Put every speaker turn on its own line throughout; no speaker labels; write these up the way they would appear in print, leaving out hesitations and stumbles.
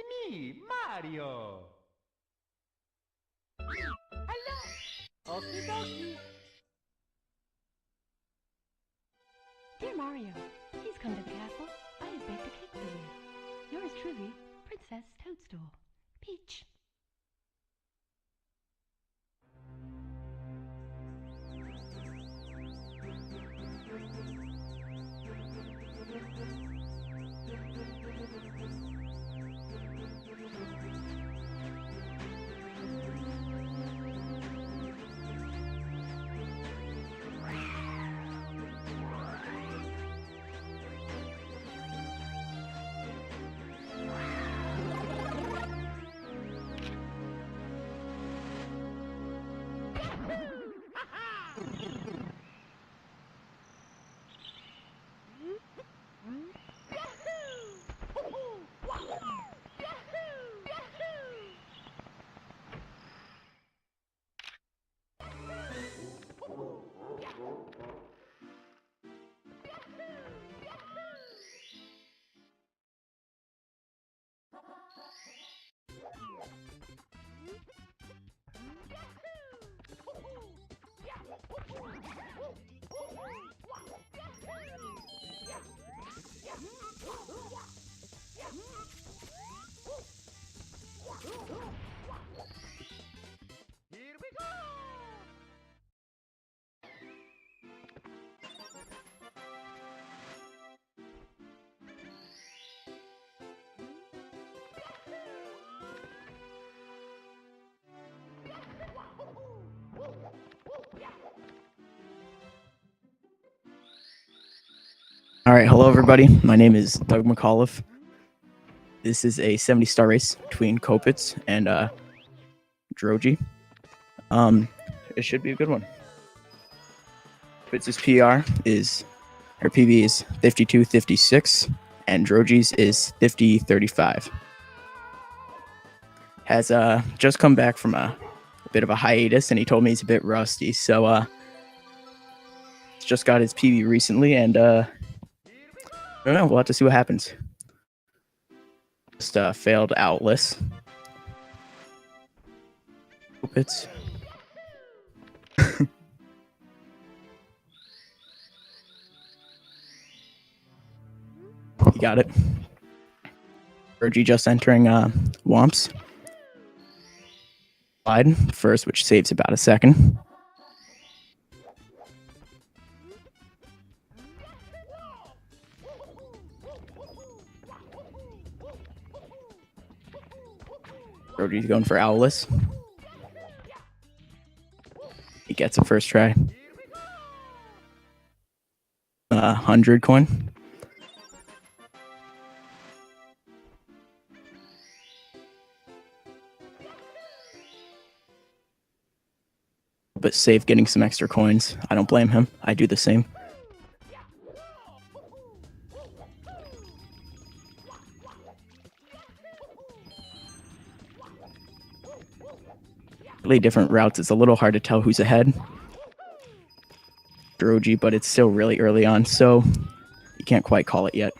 me, Mario. Hello. Okie dokie.
Dear Mario, please come to the castle. I have baked a cake for you. Yours truly, Princess Toadstool. Peach.
Here we go.
All right, hello everybody. My name is Doug McAuliffe. This is a 70-star race between Copitz and Drogie. It should be a good one. Copitz's PR is, her PB is 52.56, and Drogie's is 50.35. Has just come back from a bit of a hiatus, and he told me he's a bit rusty. So just got his PB recently, and I don't know. We'll have to see what happens. Just failed outless. Copitz. You got it. Drogie just entering Whomps. Slide first, which saves about a second. Drogie's going for Owless. He gets it first try. 100 coin. But safe getting some extra coins. I don't blame him. I do the same. Really different routes. It's a little hard to tell who's ahead. Drogie, but it's still really early on, so you can't quite call it yet.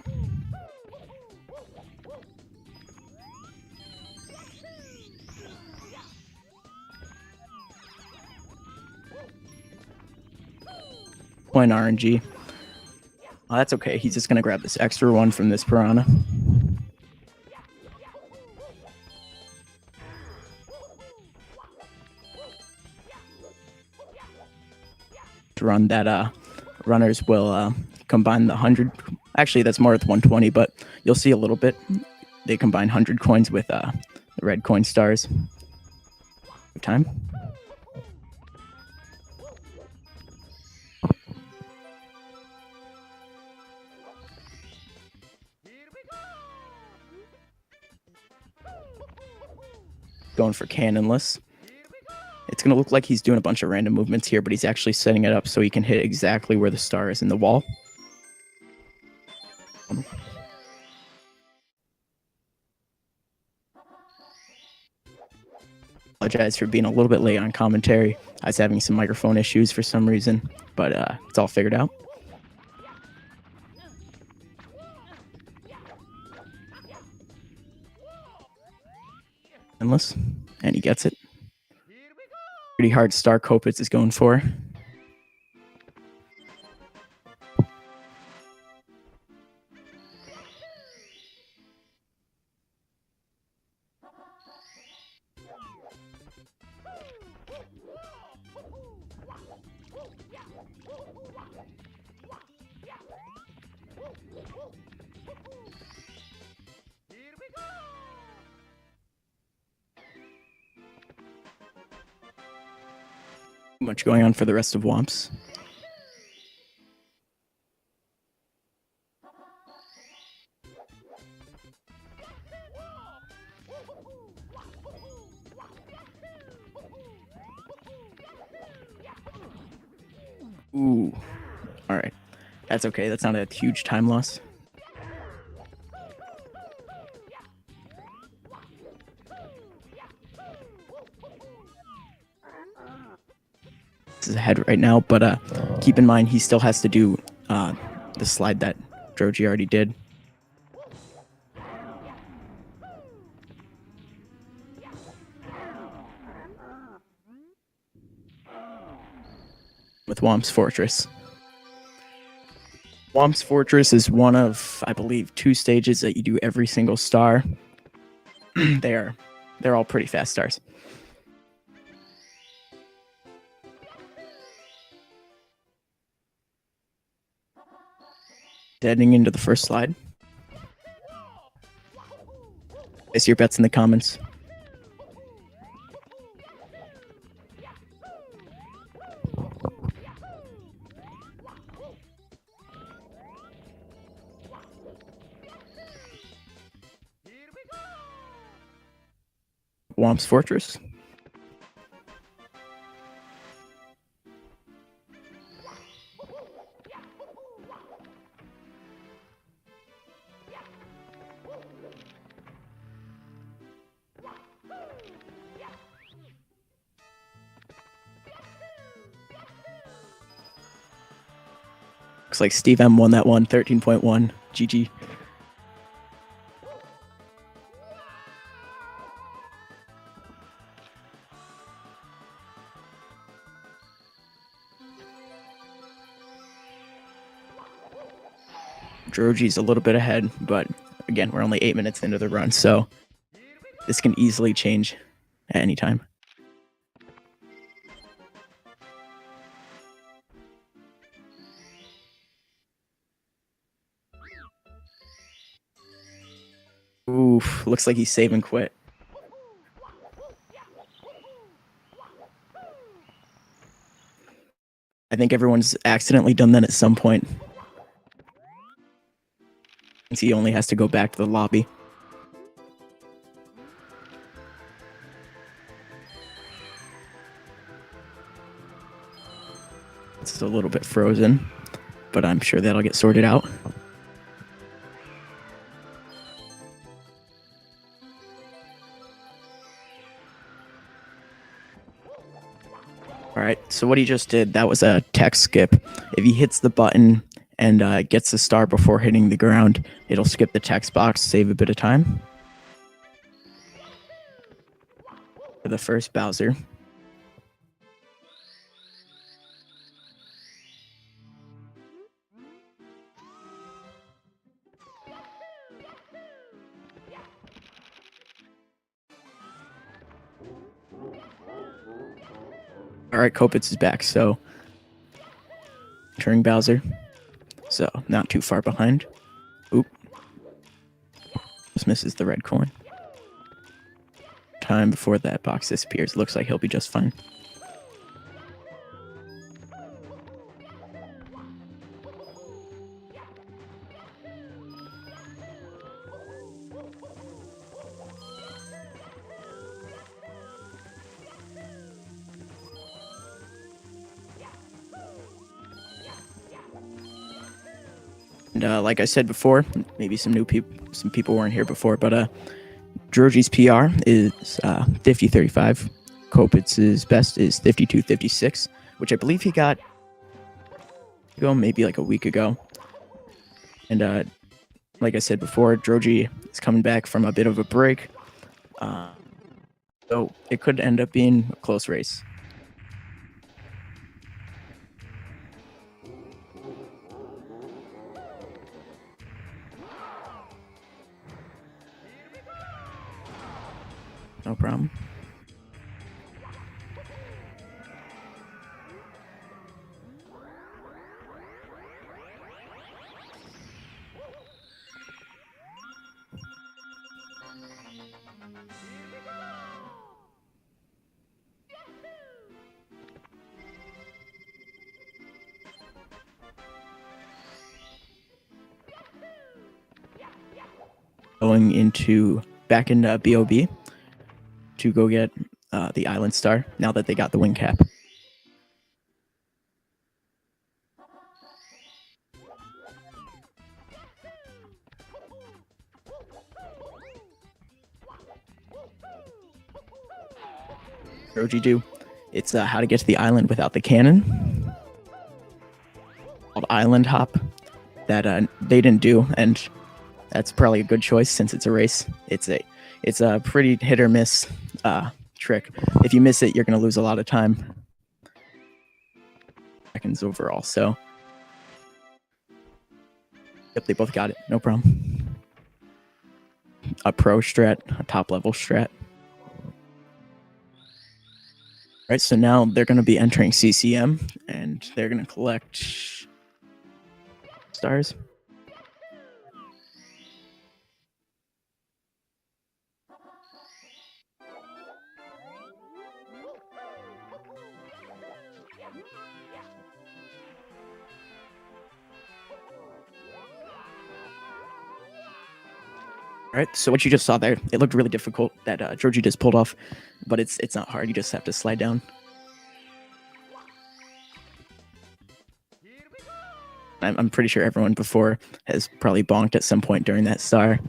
Point RNG. Oh, that's okay. He's just gonna grab this extra one from this piranha. To run that, runners will combine the 100. Actually, that's more with 120, but you'll see a little bit. They combine 100 coins with the red coin stars. Time. Going for cannonless. It's going to look like he's doing a bunch of random movements here, but he's actually setting it up so he can hit exactly where the star is in the wall. Apologize for being a little bit late on commentary. I was having some microphone issues for some reason, but it's all figured out. endless, and he gets it. Pretty hard star Copitz is going for. Much going on for the rest of Whomps. Ooh. Alright. That's okay. That's not a huge time loss. This is ahead right now, but keep in mind he still has to do the slide that Drogie already did. With Whomp's Fortress. Whomp's Fortress is one of, I believe, 2 stages that you do every single star. They're all pretty fast stars. Heading into the first slide. Place your bets in the comments. Whomp's Fortress. Looks like Steve M won that one, 13.1. GG. Drogie's a little bit ahead, but again, we're only 8 minutes into the run, so this can easily change at any time. Oof, looks like he's save and quit. I think everyone's accidentally done that at some point. He only has to go back to the lobby. It's a little bit frozen, but I'm sure that'll get sorted out. Alright, so what he just did, that was a tech skip. If he hits the button and gets the star before hitting the ground, it'll skip the text box, save a bit of time. For the first Bowser. Alright, Copitz is back, so turning Bowser. So, not too far behind. Oop. Just misses the red coin. Time before that box disappears. Looks like he'll be just fine. And like I said before, maybe some people weren't here before, but Drogie's PR is 50-35. Copitz's best is 52-56, which I believe he got maybe like a week ago. And like I said before, Drogie is coming back from a bit of a break. So it could end up being a close race. No problem. Going into back in BOB to go get the Island Star now that they got the wing cap. Drogie do. It's how to get to the island without the cannon. Called Island Hop. That they didn't do, and that's probably a good choice since it's a race. It's a pretty hit or miss trick. If you miss it, you're gonna lose a lot of time. Seconds overall. So, yep, they both got it. No problem. A pro strat, a top level strat. Right, so now they're going to be entering CCM, and they're going to collect stars. All right, so what you just saw there, it looked really difficult that Drogie just pulled off, but it's not hard. You just have to slide down. I'm pretty sure everyone before has probably bonked at some point during that star.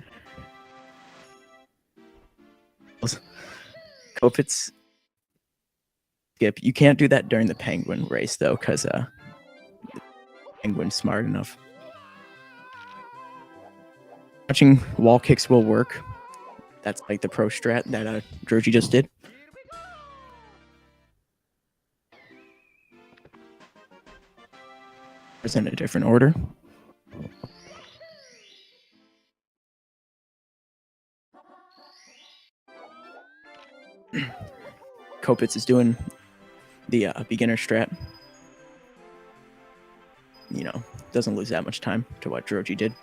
Copitz skip. You can't do that during the penguin race though, because penguin's smart enough. Watching wall kicks will work. That's like the pro strat that Drogie just did. It's in a different order. Copitz is doing the beginner strat. You know, doesn't lose that much time to what Drogie did.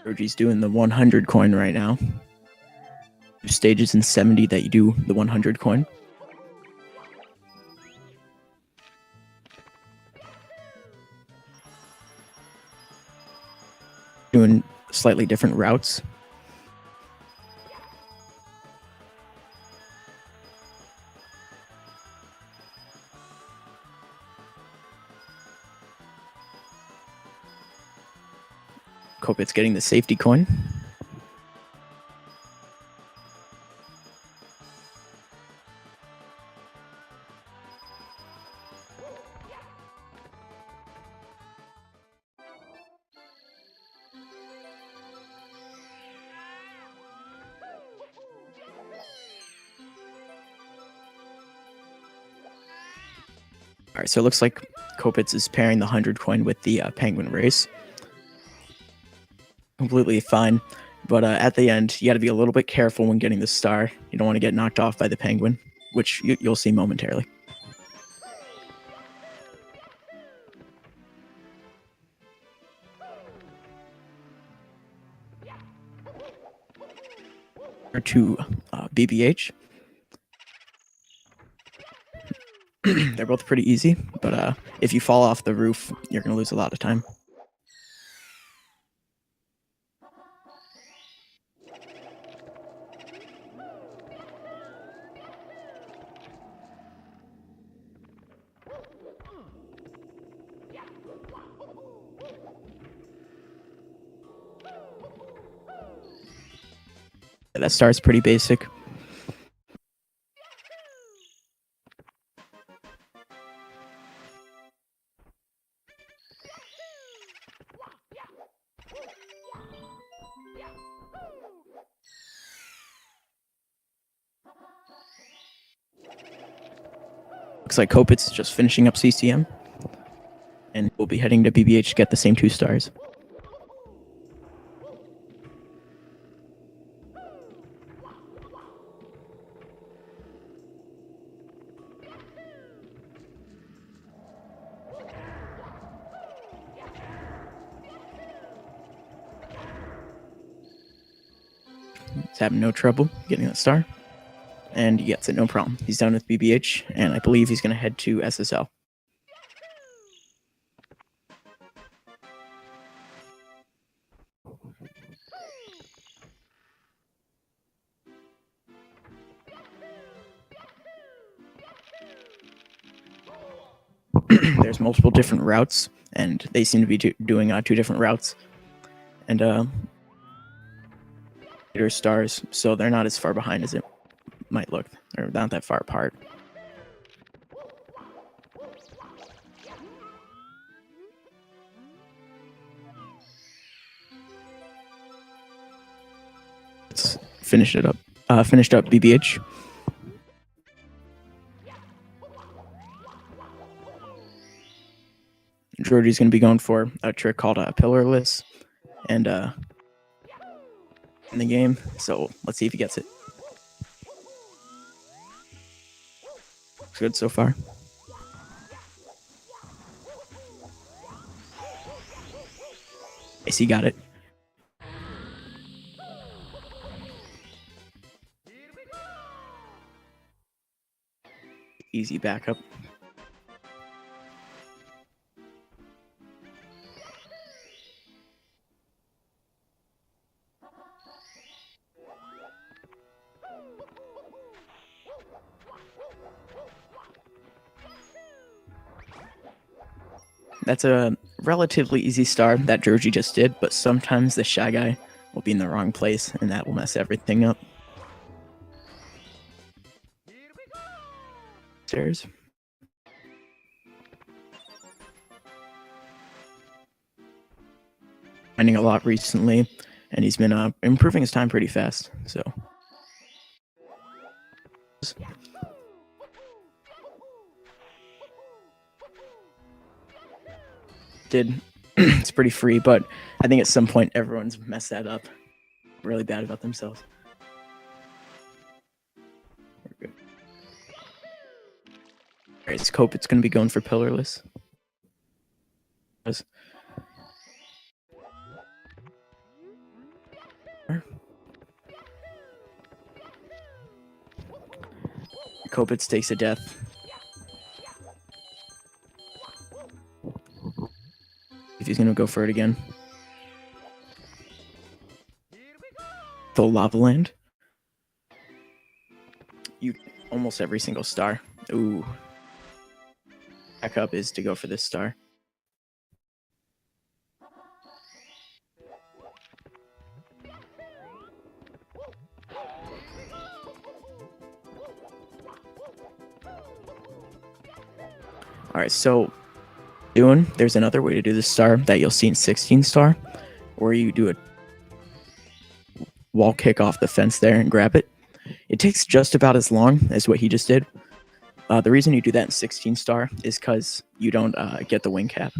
Drogie's doing the 100 coin right now. 2 stages in 70 that you do the 100 coin. Doing slightly different routes. Copitz getting the safety coin. All right, so it looks like Copitz is pairing the 100 coin with the penguin race. Completely fine, but at the end, you got to be a little bit careful when getting the star. You don't want to get knocked off by the penguin, which you'll see momentarily. To BBH. They're both pretty easy, but if you fall off the roof, you're going to lose a lot of time. That star's pretty basic. Looks like Copitz is just finishing up CCM. And we'll be heading to BBH to get the same 2 stars. He's having no trouble getting that star. And he gets it, no problem. He's done with BBH, and I believe he's going to head to SSL. There's multiple different routes, and they seem to be doing 2 different routes. And they're stars, so they're not as far behind as it might look. They're not that far apart. Let's finish it up. Finished up BBH. Drogie's going to be going for a trick called a pillarless, and in the game. So let's see if he gets it. Looks good so far. He got it. Easy backup. That's a relatively easy star that Drogie just did, but sometimes the Shy Guy will be in the wrong place, and that will mess everything up. Stairs. Finding a lot recently, and he's been improving his time pretty fast, so... It's pretty free, but I think at some point everyone's messed that up really bad about themselves. We're good. Alright, so Copitz going to be going for pillarless. Copitz takes a death. If he's gonna go for it again. The Lava Land. You almost every single star. Ooh. Backup is to go for this star. Alright, so there's another way to do this star that you'll see in 16 star, where you do a wall kick off the fence there and grab it. It takes just about as long as what he just did. The reason you do that in 16 star is because you don't get the wing cap.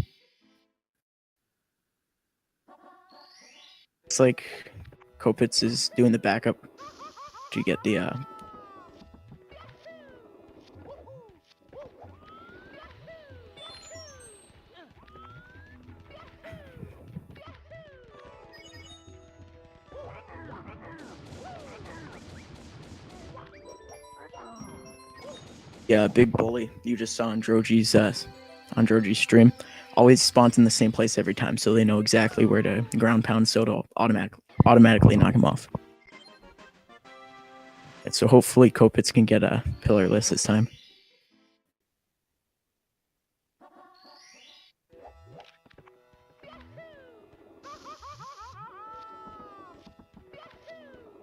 It's like Copitz is doing the backup to get the Yeah, big bully you just saw on Drogie's stream always spawns in the same place every time, so they know exactly where to ground pound, so it'll automatically knock him off. And so hopefully Copitz can get a pillarless this time.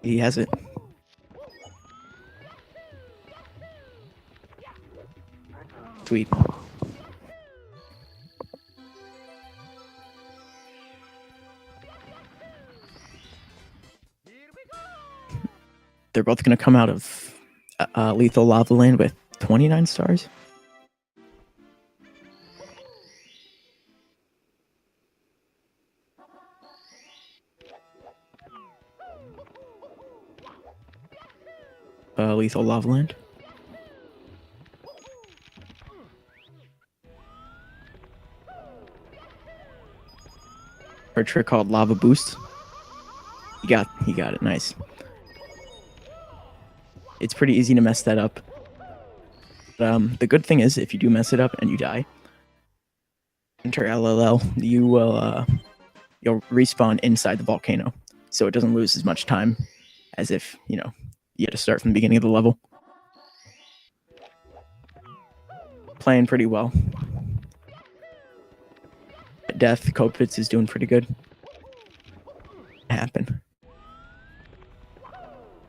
He has it. Sweet. they're both going to come out of Lethal Lava Land with 29 stars. Lethal Lava Land. Or a trick called Lava Boost. He got it, nice. It's pretty easy to mess that up. The good thing is, if you do mess it up and you die, enter LLL, you will you'll respawn inside the volcano, so it doesn't lose as much time as if you had to start from the beginning of the level. Playing pretty well. Death, Copitz is doing pretty good. Happen.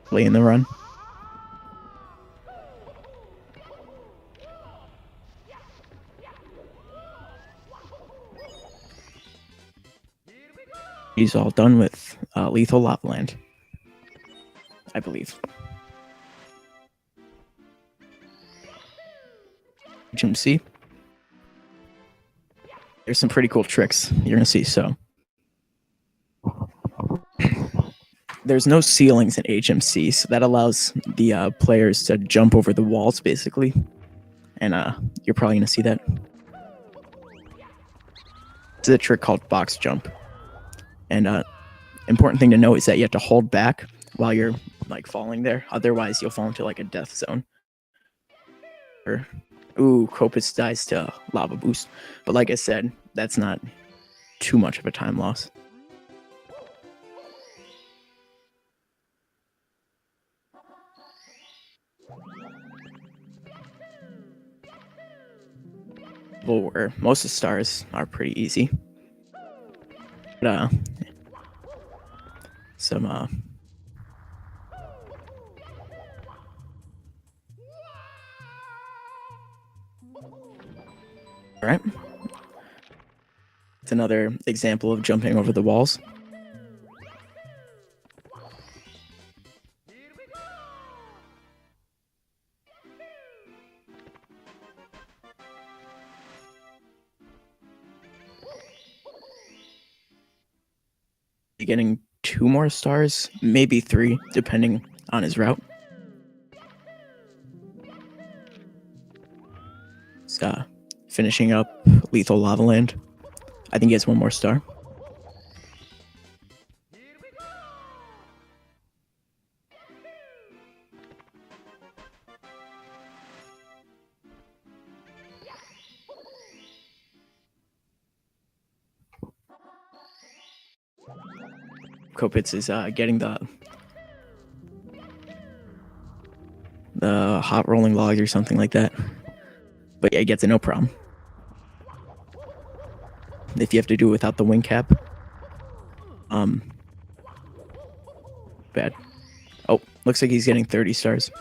Play in the run. He's all done with Lethal Lava Land, I believe. HMC. There's some pretty cool tricks you're gonna see. So there's no ceilings in HMC, so that allows the players to jump over the walls basically, and you're probably gonna see that. It's a trick called box jump, and important thing to note is that you have to hold back while you're like falling there, otherwise you'll fall into like a death zone. Ooh, Copitz dies to Lava Boost. But like I said, that's not too much of a time loss. Where most of the stars are pretty easy. But, some Alright. It's another example of jumping over the walls. You're getting 2 more stars, maybe 3, depending on his route. So, finishing up Lethal Lava Land. I think he has 1 more star. Copitz is getting the hot rolling logs or something like that. But yeah, he gets it, no problem. If you have to do it without the wing cap. Bad. Oh, looks like he's getting 30 stars.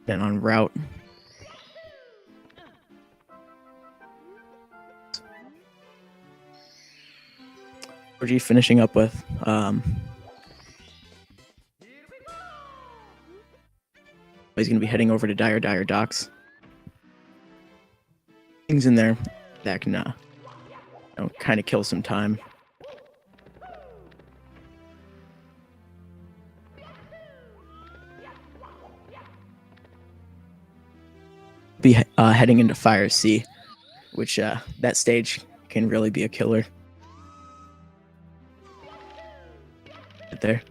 Then on route. Drogie finishing up with he's going to be heading over to Dire Docks. Things in there that can kind of kill some time. Be heading into Fire Sea, which that stage can really be a killer. Right there.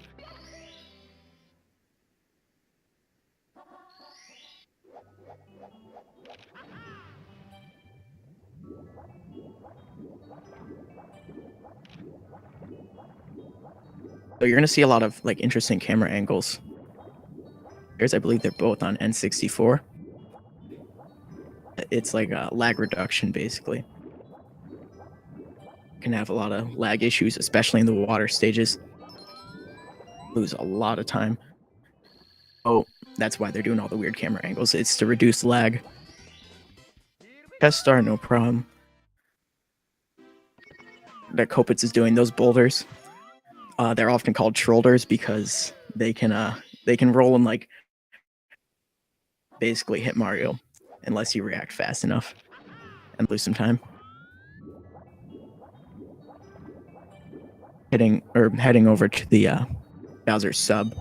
So you're gonna see a lot of like interesting camera angles. Here's, I believe they're both on N64. It's like a lag reduction, basically. Can have a lot of lag issues, especially in the water stages. Lose a lot of time. Oh, that's why they're doing all the weird camera angles. It's to reduce lag. Test star, no problem. that Copitz is doing, those boulders, they're often called shoulders because they can roll and like basically hit Mario unless you react fast enough and lose some time. Heading over to the Bowser sub,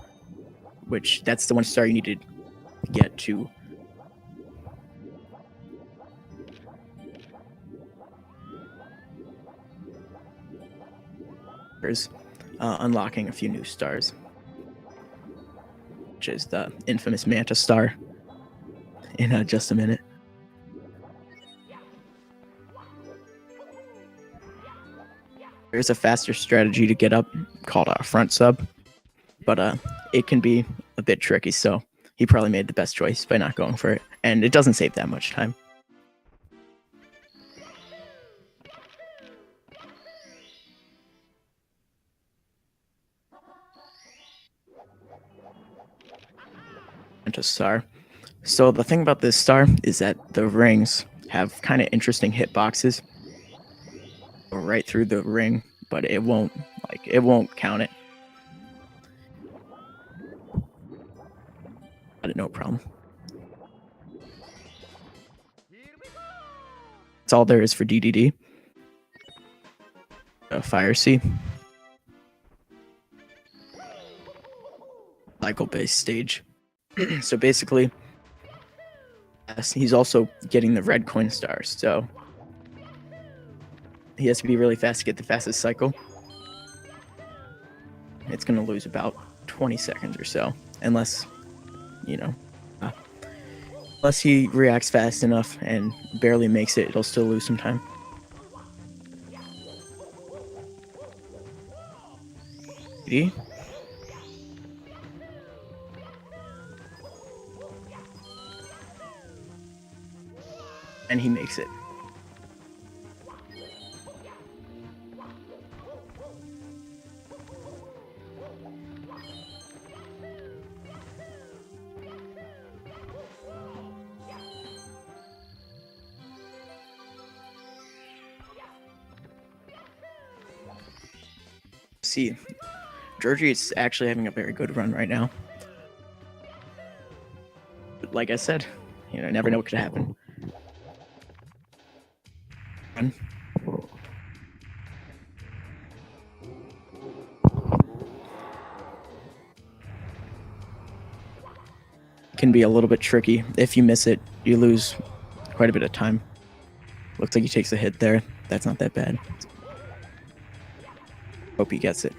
which that's the one star you need to get to. Unlocking a few new stars, which is the infamous Manta star in just a minute. There's a faster strategy to get up called a front sub, but it can be a bit tricky, so he probably made the best choice by not going for it, and it doesn't save that much time. Manta star. So the thing about this star is that the rings have kind of interesting hitboxes. Go right through the ring, but it won't count it. No problem. That's all there is for DDD. Fire C. Cycle-based stage. So basically, he's also getting the red coin stars, so he has to be really fast to get the fastest cycle. It's going to lose about 20 seconds or so, unless, unless he reacts fast enough and barely makes it, it'll still lose some time. D. And he makes it. See, Drogie is actually having a very good run right now. But like I said, never know what could happen. Can be a little bit tricky. If you miss it, you lose quite a bit of time. Looks like he takes a hit there. That's not that bad. Hope he gets it.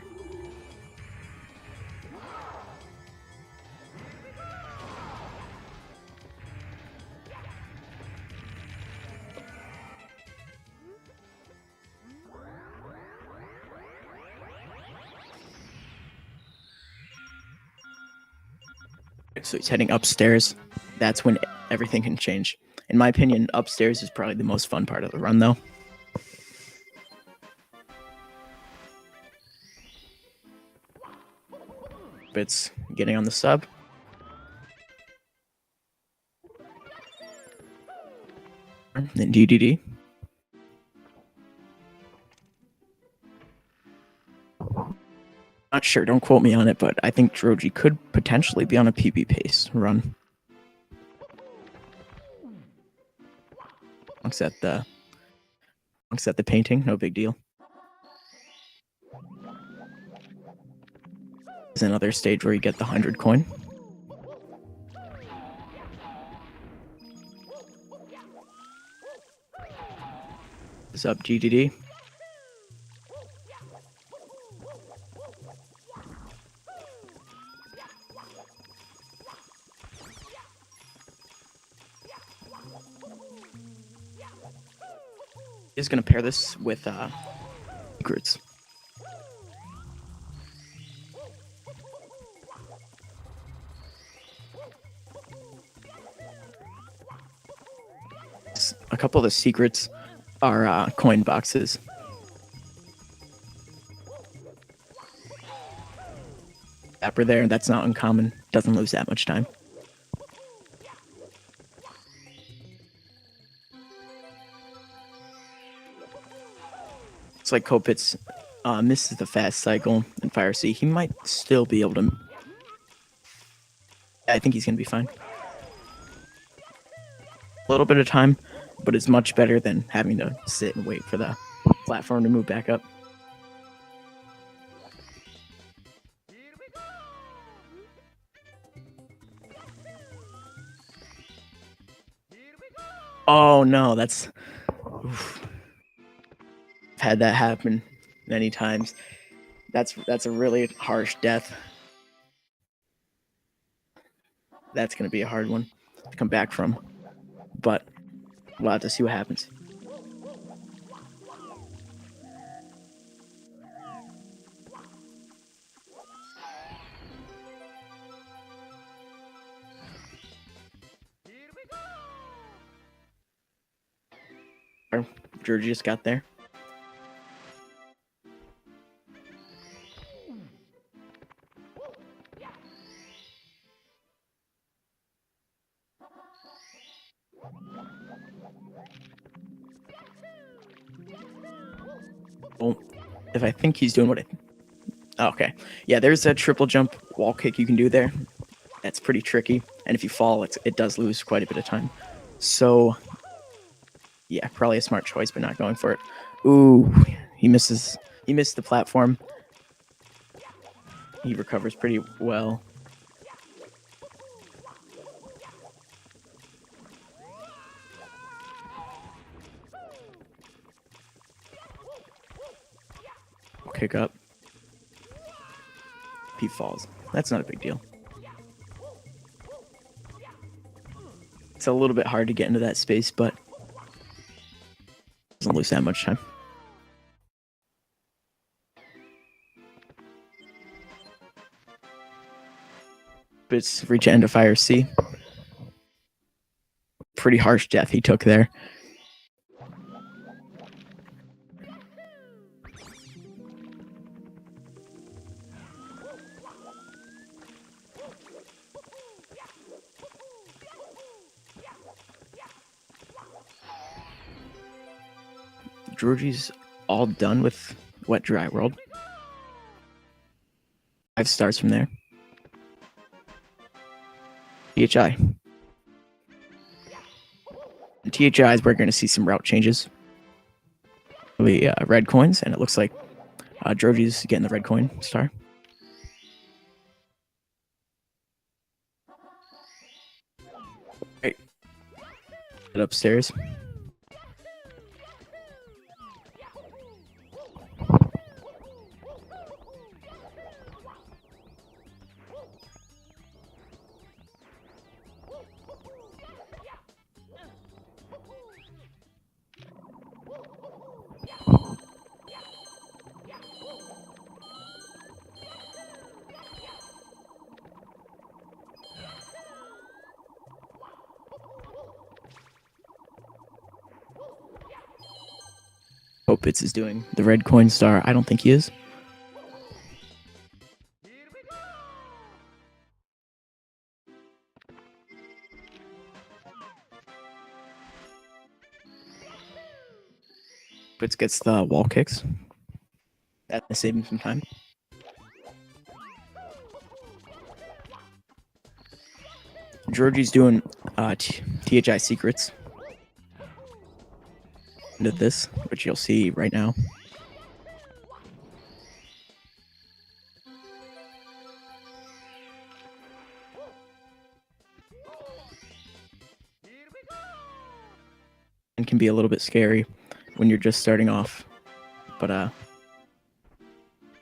So he's heading upstairs. That's when everything can change. In my opinion, upstairs is probably the most fun part of the run, though. It's getting on the sub. Then DDD. Not sure, don't quote me on it, but I think Drogie could potentially be on a PB pace run. Looks at the painting, no big deal. There's another stage where you get the 100 coin. What's up, GDD? Is going to pair this with secrets. A couple of the secrets are coin boxes. Dapper there, that's not uncommon. Doesn't lose that much time. Looks like Copitz misses the fast cycle in Fire C. He might still be able to. I think he's going to be fine. A little bit of time, but it's much better than having to sit and wait for the platform to move back up. Oh no, that's. Oof. I've had that happen many times. That's a really harsh death. That's going to be a hard one to come back from. But we'll have to see what happens. Droggie just got there. Well, if I think he's doing what okay. Yeah, there's a triple jump wall kick you can do there. That's pretty tricky. And if you fall, it does lose quite a bit of time. So, yeah, probably a smart choice, but not going for it. Ooh, he misses. He missed the platform. He recovers pretty well. Kick up. He falls. That's not a big deal. It's a little bit hard to get into that space, but doesn't lose that much time. But it's reach end of Fire C. Pretty harsh death he took there. Drogie's all done with Wet Dry World. 5 stars from there. THI. And THI is where we're going to see some route changes. The red coins, and it looks like Drogie's getting the red coin star. Right. Get upstairs. Copitz is doing the red coin star. I don't think he is. Copitz gets the wall kicks. That's saving some time. Drogie's doing THI secrets. Into this, which you'll see right now. And can be a little bit scary when you're just starting off, but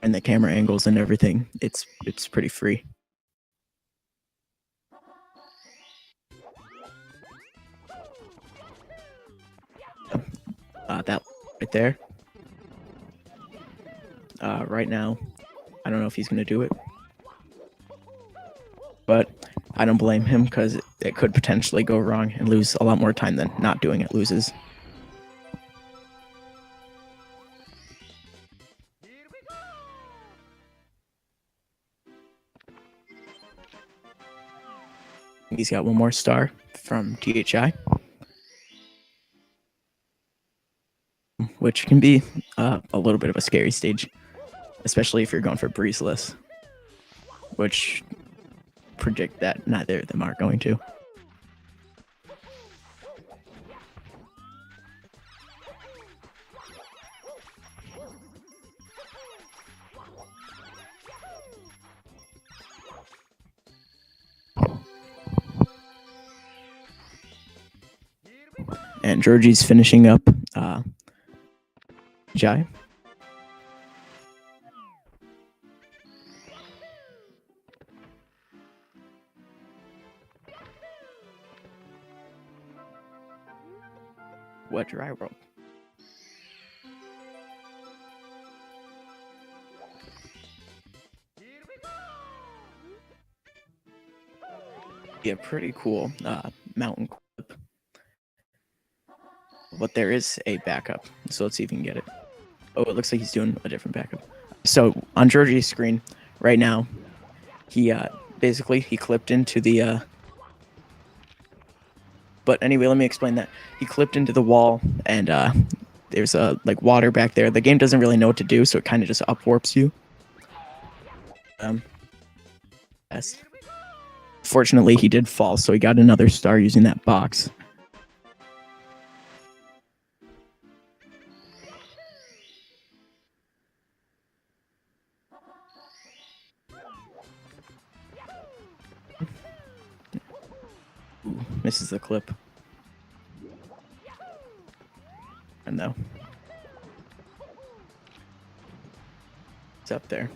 and the camera angles and everything, it's pretty free. That right there. Right now, I don't know if he's going to do it. But I don't blame him because it could potentially go wrong and lose a lot more time than not doing it loses. He's got one more star from THI. which can be a little bit of a scary stage, especially if you're going for breezeless, which predict that neither of them are going to. And Georgie's finishing up Jai. What dry roll? Yeah, pretty cool mountain clip. But there is a backup, so let's see if we can get it. Oh, it looks like he's doing a different backup. So on Georgie's screen right now, he basically he clipped into the but anyway, let me explain that. He clipped into the wall, and there's like water back there. The game doesn't really know what to do, so it kind of just upwarps you. Yes. Fortunately, he did fall, so he got another star using that box. Ooh, misses the clip. And no. It's up there.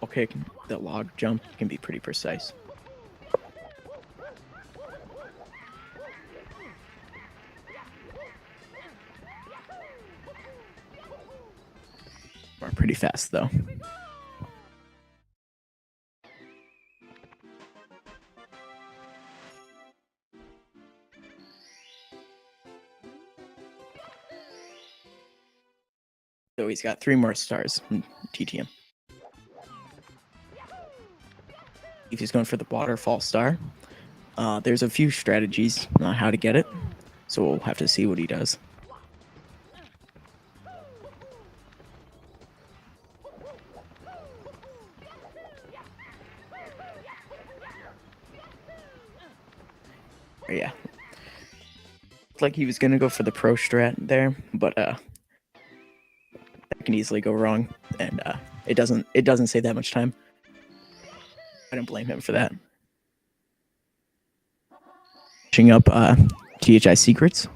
Okay, the log jump can be pretty precise. Are pretty fast though. So he's got 3 more stars in TTM. If he's going for the waterfall star, there's a few strategies on how to get it, so we'll have to see what he does. Yeah, looks like he was gonna go for the pro strat there, but that can easily go wrong, and it doesn't save that much time. I don't blame him for that. Finishing up THI secrets.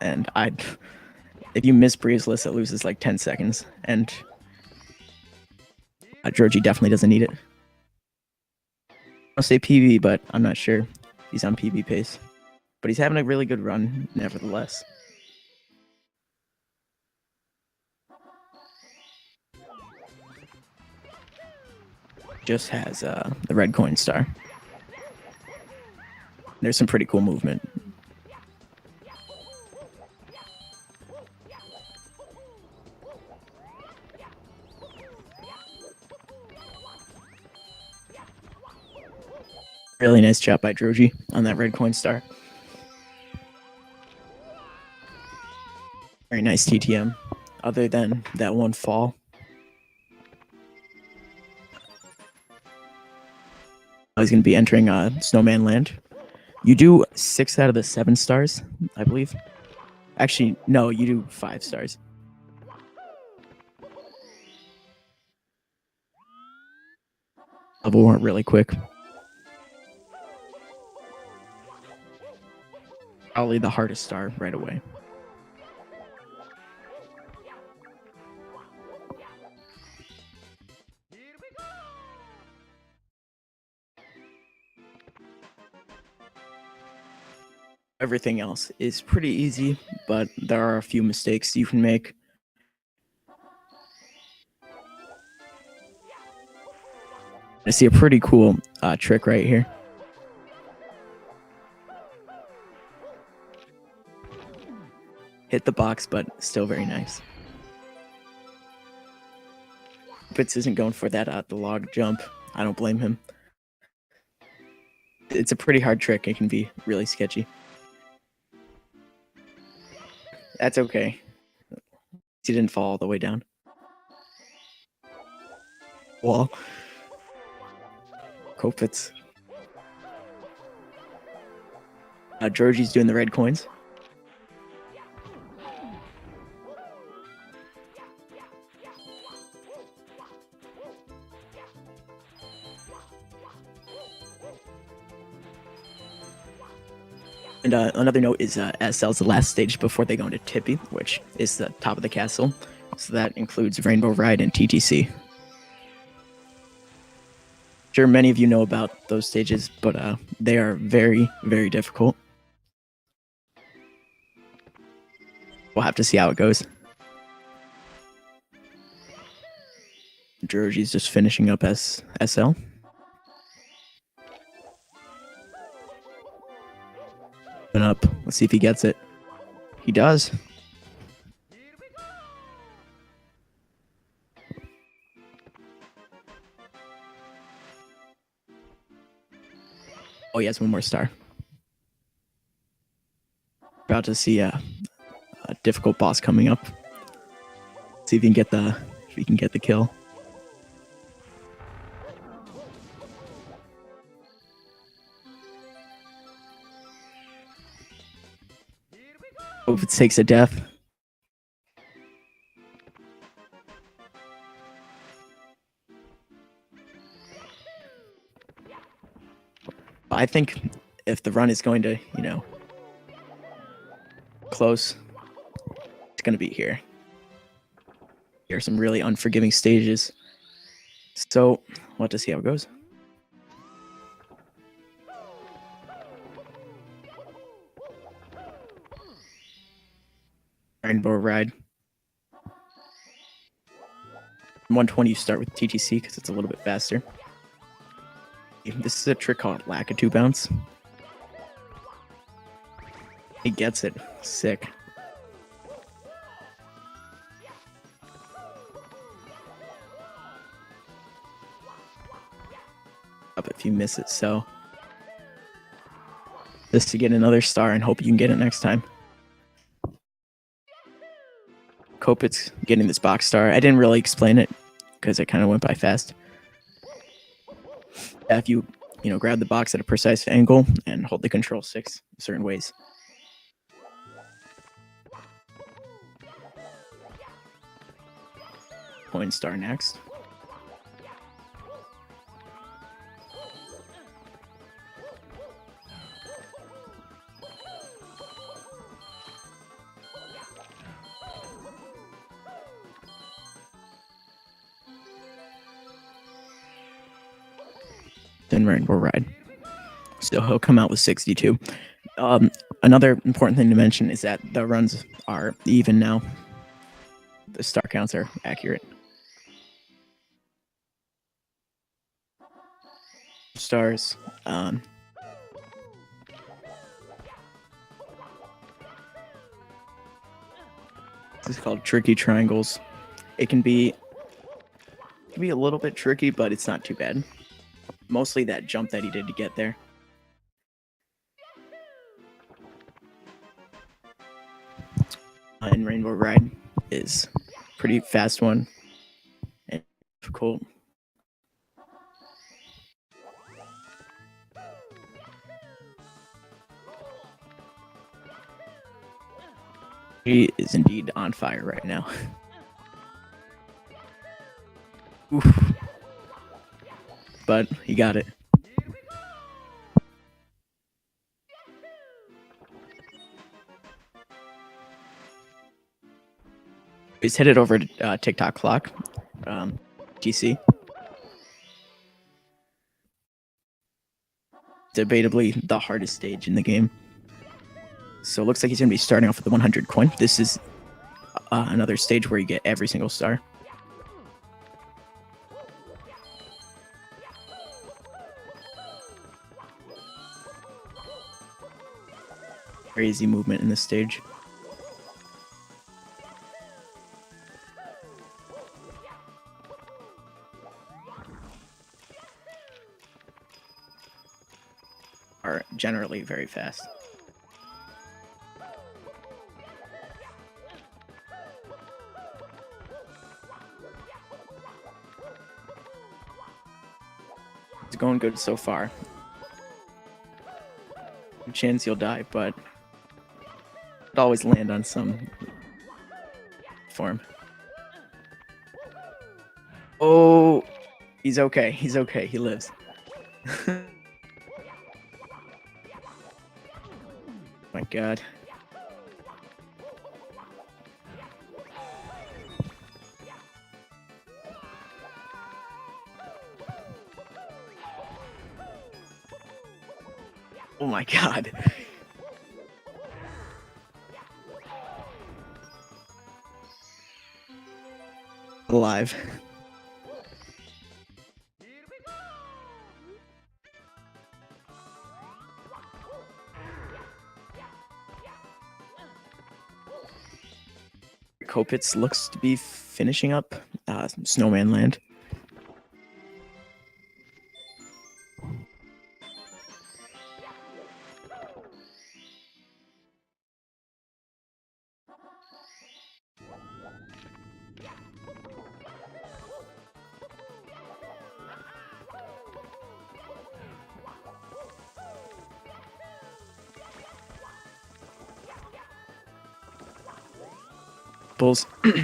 And if you miss breezeless, it loses like 10 seconds, and Georgie definitely doesn't need it. I'll say PB, but I'm not sure. He's on PB pace, but he's having a really good run nevertheless. Just has the red coin star. There's some pretty cool movement. Really nice job by Drogie on that red coin star. Very nice TTM, other than that one fall. He's going to be entering Snowman land. You do 6 out of the 7 stars, I believe. Actually, no, you do 5 stars. Level weren't really quick. Probably the hardest star right away. Everything else is pretty easy, but there are a few mistakes you can make. I see a pretty cool trick right here. Hit the box, but still very nice. Copitz isn't going for that the log jump. I don't blame him. It's a pretty hard trick. It can be really sketchy. That's okay. He didn't fall all the way down. Wall. Copitz. Drogie's doing the red coins. And another note is SL's the last stage before they go into Tippy, which is the top of the castle. So that includes Rainbow Ride and TTC. Sure, many of you know about those stages, but they are very, very difficult. We'll have to see how it goes. Drogie's just finishing up as SL. And up. Let's see if he gets it. He does. Oh, he has one more star. About to see a difficult boss coming up. See if he can get the kill. Hope it takes a death. I think if the run is going to, close, it's going to be here. Here are some really unforgiving stages. So, we'll have to see how it goes. Rainbow Ride. 120 you start with TTC because it's a little bit faster. This is a trick called Lakitu Bounce. He gets it. Sick. Up if you miss it, so just to get another star and hope you can get it next time. Copitz getting this box star. I didn't really explain it because it kind of went by fast. If you grab the box at a precise angle and hold the control 6 certain ways. Coin star next. Then Rainbow Ride. So he'll come out with 62. Another important thing to mention is that the runs are even now. The star counts are accurate. Stars. This is called tricky triangles. It can be a little bit tricky, but it's not too bad. Mostly that jump that he did to get there. And Rainbow Ride is a pretty fast one and difficult. He is indeed on fire right now. Oof. But he got it. He's headed over to TikTok clock. GC. Debatably the hardest stage in the game. So it looks like he's going to be starting off with the 100 coin. This is another stage where you get every single star. Crazy movement in this stage. are generally very fast. It's going good so far. Good chance you'll die, but it'd always land on some form. Oh, he's okay. He's okay. He lives. My God. Oh my God. Alive. Copitz looks to be finishing up Snowman Land.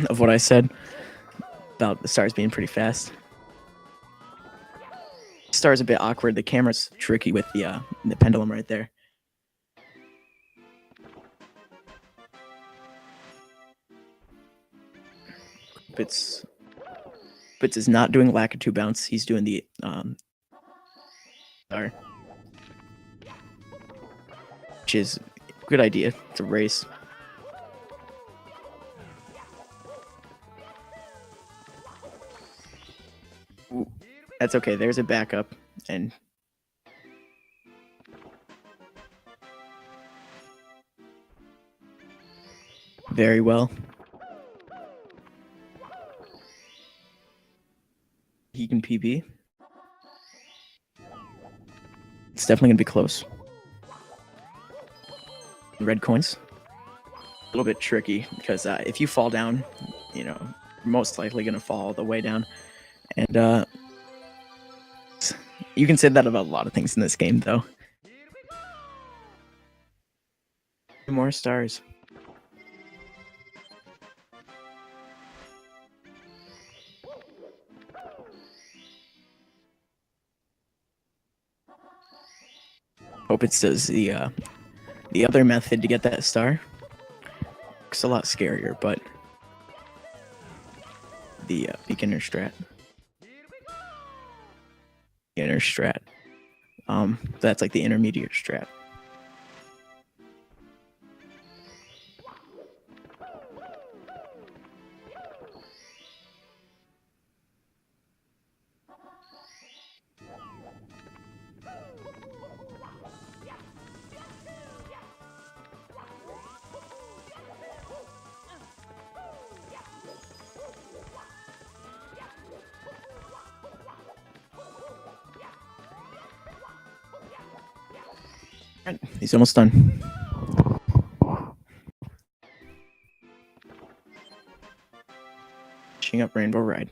Of what I said about the stars being pretty fast. Star's a bit awkward. The camera's tricky with the pendulum right there. Copitz is not doing Lakitu bounce. He's doing the star, which is a good idea. It's a race. Ooh, that's okay. There's a backup, and very well. He can PB. It's definitely gonna be close. Red coins. A little bit tricky because if you fall down, you know, you're most likely gonna fall all the way down. And you can say that about a lot of things in this game, though. 2 more stars. Copitz does the other method to get that star. It's a lot scarier, but the beginner strat. Beginner strat. That's like the intermediate strat. Alright, he's almost done. Finishing up Rainbow Ride.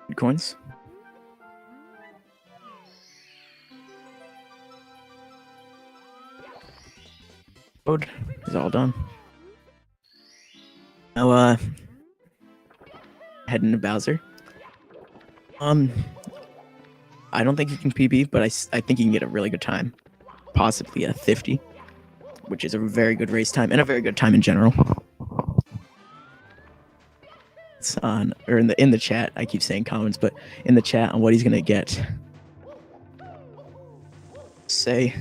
Good coins. Code is all done. Now, heading to Bowser. I don't think he can PB, but I think he can get a really good time. Possibly a 50, which is a very good race time and a very good time in general. It's on, or in the chat, I keep saying comments, but in the chat on what he's gonna get. Say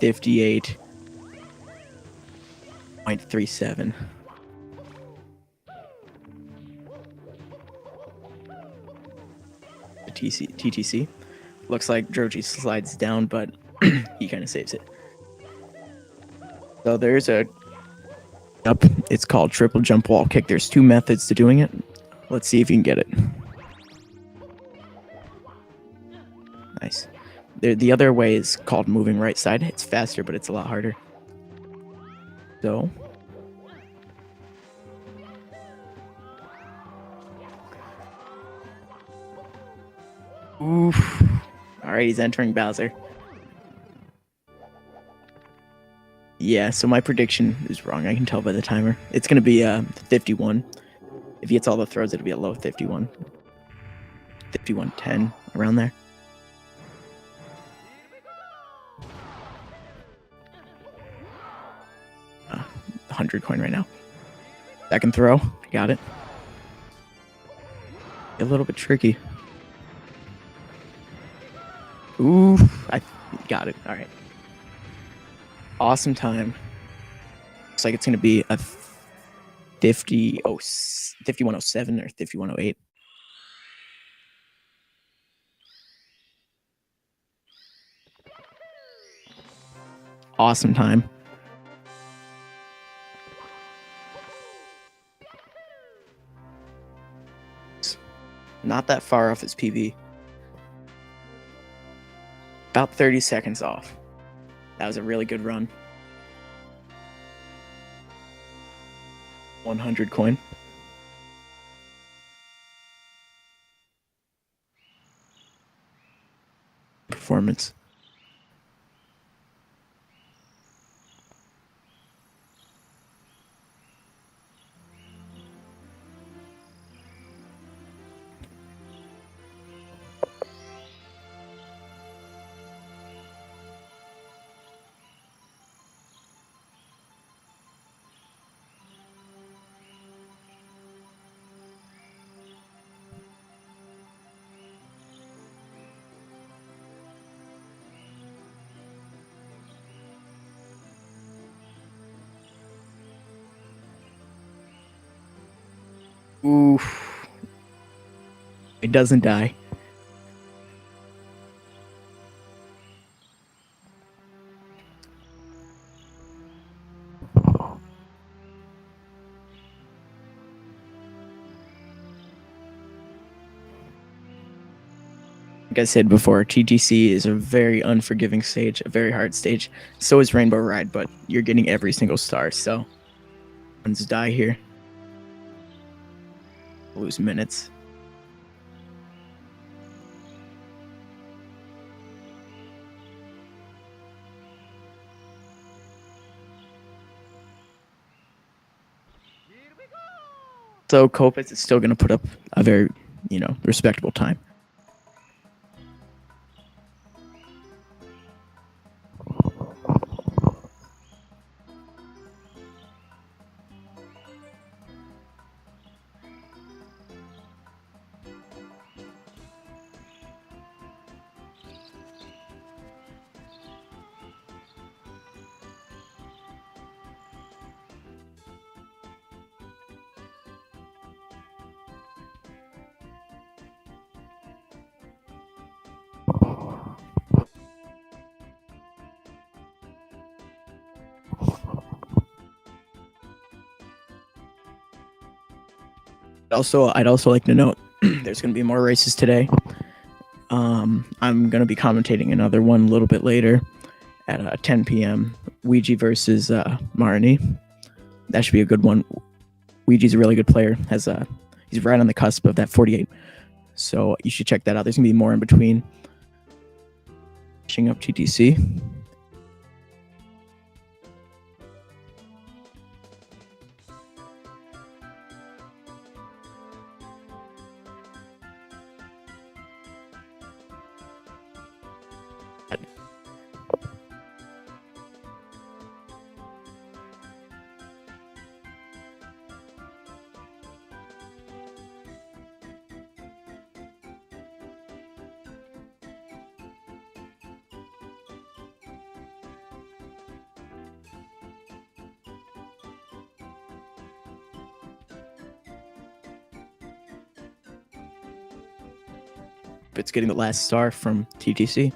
58.37. TTC. Looks like Drogie slides down, but he kind of saves it. So there's a up. It's called triple jump wall kick. There's 2 methods to doing it. Let's see if you can get it. Nice. The other way is called moving right side. It's faster, but it's a lot harder. So. Oof. Alright, he's entering Bowser. Yeah, so my prediction is wrong. I can tell by the timer. It's going to be 51. If he hits all the throws, it'll be a low 51. 51-10, around there. Uh, 100 coin right now. Second throw. Got it. A little bit tricky. Ooh, I got it. All right. Awesome time. Looks like it's going to be a 5107 or 5108. Awesome time. Not that far off his PB. About 30 seconds off. That was a really good run. 100 coin. Performance. Oof. It doesn't die. Like I said before, TGC is a very unforgiving stage, a very hard stage. So is Rainbow Ride, but you're getting every single star, so ones die here. Lose minutes. So Copitz is still going to put up a very, respectable time. I'd also like to note there's going to be more races today. I'm going to be commentating another one a little bit later at 10 p.m. Ouija versus Marnie. That should be a good one. Ouija's a really good player. He's right on the cusp of that 48. So you should check that out. There's going to be more in between. Finishing up TTC. It's getting the last star from TTC.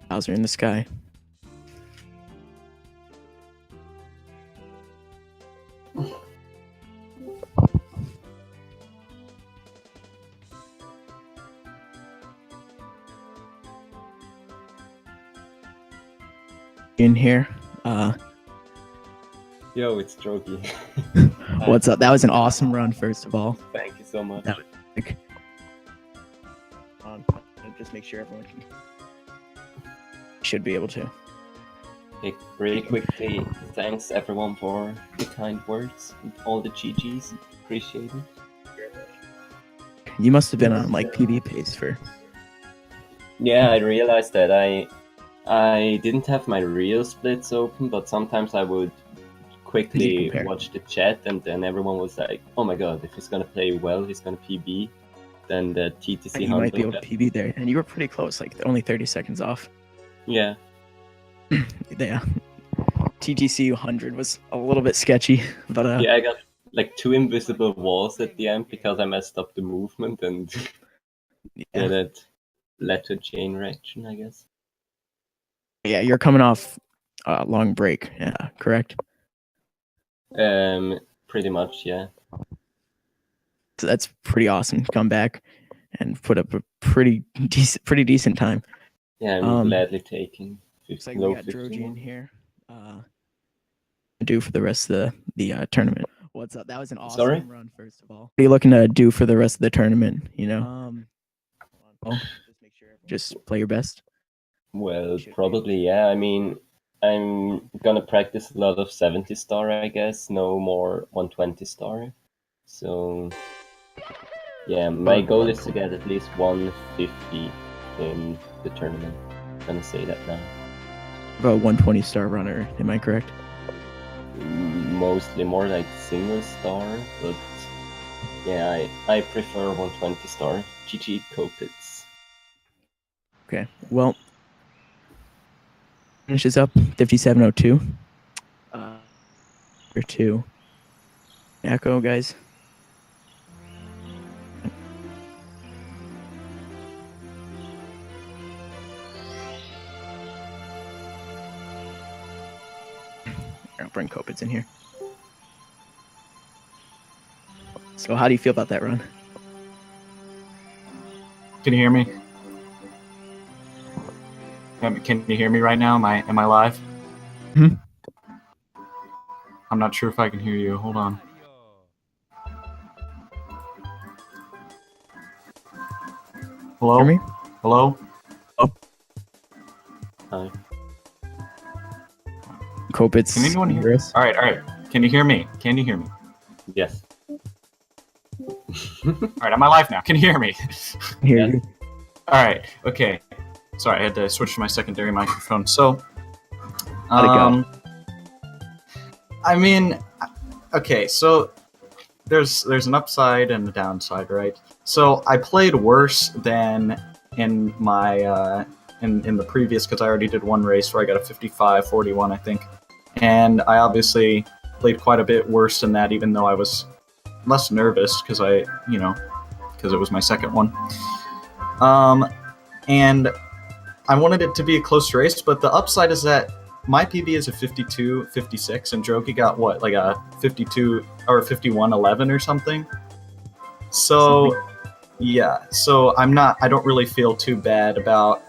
Bowser in the sky. In here.
Yo, it's Drogie.
What's up? That was an awesome run, first of all.
Thank you so much.
That was sick. Just make sure everyone should be able to.
Hey, really quickly, thanks everyone for the kind words and all the GGs. Appreciate it.
You must have been on like PB pace for.
Yeah, I realized that I didn't have my real splits open, but sometimes I would quickly watch the chat, and then everyone was like, "Oh my god, if he's gonna play well, he's gonna PB." Then the TTC
You might be able to PB there, and you were pretty close, like only 30 seconds off.
Yeah.
Yeah. TTC 100 was a little bit sketchy, but
yeah, I got like 2 invisible walls at the end because I messed up the movement, and yeah, that led to a chain reaction, I guess.
Yeah, you're coming off a long break, yeah, correct?
Pretty much, yeah.
So that's pretty awesome to come back and put up a pretty decent time.
Yeah, I'm gladly taking 50,
looks like we got Drogie in here. Do for the rest of the tournament. What's up? That was an awesome run, first of all. What are you looking to do for the rest of the tournament? You know, just play your best.
Well, probably, yeah. I mean, I'm gonna practice a lot of 70 star, I guess. No more 120 star. So, yeah, my goal is to get at least 150 in the tournament. I'm gonna say that now.
About 120 star runner, am I correct?
Mostly more like single star, but yeah, I prefer 120 star. GG Copitz.
Okay, well, finishes up 5702. Or 2. Echo, guys. I'll bring Copitz in here. So how do you feel about that run?
Can you hear me? Can you hear me right now? Am I live?
Hmm?
I'm not sure if I can hear you. Hold on. Hello?
Hear me?
Hello?
Oh.
Hi.
Copitz.
Can anyone hear us? All right. Can you hear me? Can you hear me?
Yes.
All right, am I live now? Can you hear me?
Hear you.
All right. Okay. Sorry, I had to switch to my secondary microphone. So,
How'd it go?
I mean, okay. So there's an upside and a downside, right? So I played worse than in my in the previous, because I already did one race where I got a 55-41, I think, and I obviously played quite a bit worse than that, even though I was less nervous because because it was my second one. And I wanted it to be a close race, but the upside is that my PB is a 52-56, and Drogie got what, like a 52 or 51-11 or something. So yeah, so I don't really feel too bad about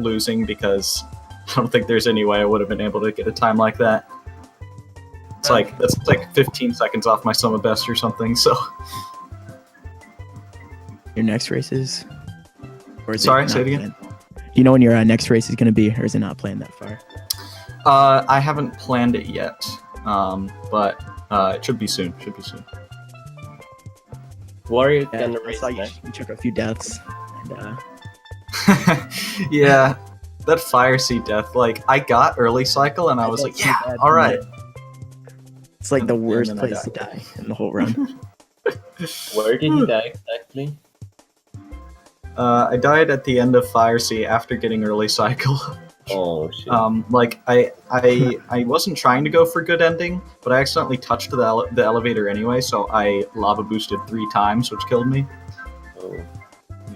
losing, because I don't think there's any way I would have been able to get a time like that. That's like 15 seconds off my summer best or something. So
Your next race is? Or is
Sorry,
it
say it again?
planned? Do you know when your next race is going to be, or is it not planned that far?
I haven't planned it yet, but it should be soon.
What are you
Yeah,
gonna
I
race
saw you
next?
took a few deaths. And,
Yeah, that fire seed death. Like, I got early cycle, and I was like, yeah, all right.
It's like the
And
worst
then I
place to
died.
die in the whole run.
Where did you die exactly?
I died at the end of Fire Sea after getting early cycle.
Oh shit.
Like I wasn't trying to go for good ending, but I accidentally touched the elevator anyway, so I lava boosted 3 times, which killed me.
Oh.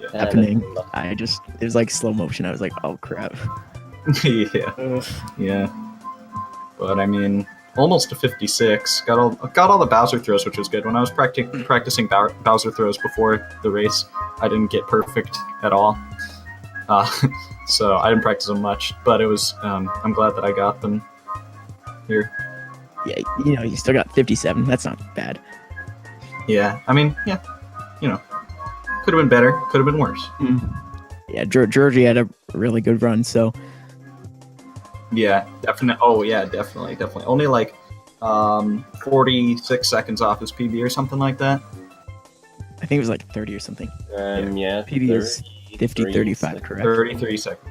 Yeah.
Happening. It was like slow motion. I was like, oh crap.
Yeah. Yeah. But I mean, almost to 56. Got all the Bowser throws, which was good. When I was practicing Bowser throws before the race, I didn't get perfect at all. So I didn't practice them much, but it was. I'm glad that I got them here.
Yeah, you still got 57. That's not bad.
Yeah, I mean, yeah, could have been better, could have been worse.
Yeah, Georgie had a really good run, so
yeah, definitely. Oh yeah, definitely. Only like 46 seconds off his PB or something like that.
I think it was like 30 or something.
Yeah.
PB is 50-35, correct?
33 seconds.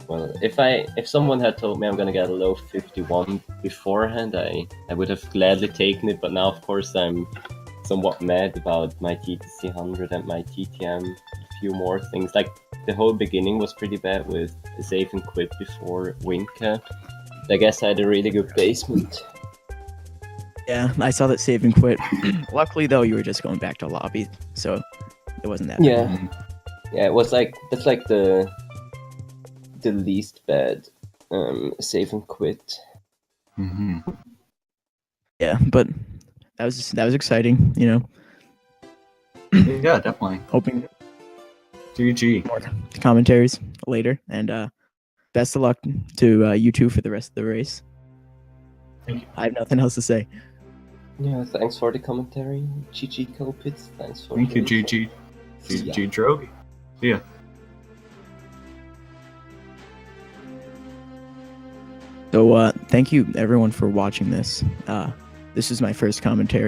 Well, if someone had told me I'm gonna get a low 51 beforehand, I would have gladly taken it. But now, of course, I'm somewhat mad about my TTC 100 and my TTM. A few more things, like the whole beginning was pretty bad with save and quit before Winka. I guess I had a really good basement.
Yeah, I saw that save and quit. Luckily, though, you were just going back to lobby, so it wasn't that bad.
Yeah, it was like that's like the least bad save and quit.
Mm-hmm.
Yeah, but that was exciting,
Yeah, definitely.
Hoping
GG.
more commentaries later, and best of luck to you two for the rest of the race.
Thank you.
I have nothing else to say.
Yeah, thanks for the commentary, GG Copitz. Thanks for.
Thank you,
the
GG.
See ya.
GG Drogie. See ya.
So thank you everyone for watching this. This is my first commentary.